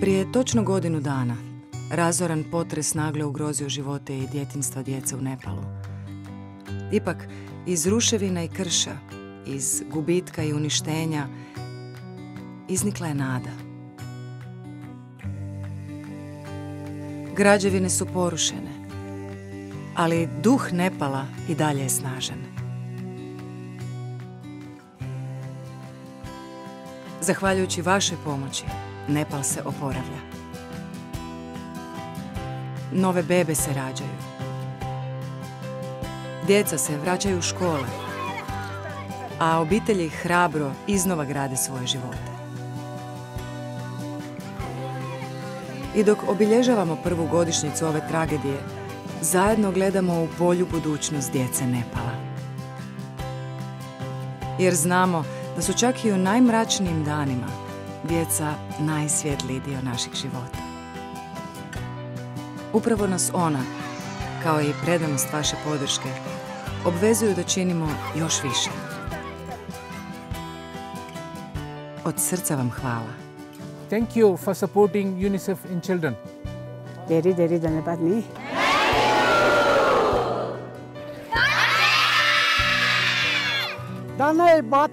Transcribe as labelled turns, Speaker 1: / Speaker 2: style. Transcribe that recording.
Speaker 1: Prije točno godinu dana razoran potres naglo ugrozio živote i djetinjstva djece u Nepalu. Ipak, iz ruševina i krša, iz gubitka i uništenja, iznikla je nada. Građevine su porušene, ali duh Nepala i dalje je snažan. Zahvaljujući vašoj pomoći, Nepal se oporavlja. Nove bebe se rađaju. Djeca se vraćaju u škole, a obitelji hrabro iznova grade svoje živote. I dok obilježavamo prvu godišnjicu ove tragedije, zajedno gledamo u bolju budućnost djece Nepala. Jer znamo da su čak i u najmračnijim danima djeca najsvjetliji dio naših života. Upravo nas ona, kao i predanost vaše podrške, obvezuju da činimo još više. Od srca vam hvala.
Speaker 2: Thank you for supporting UNICEF in children.
Speaker 3: धेरै धेरै धन्यवाद नि। धन्यवाद।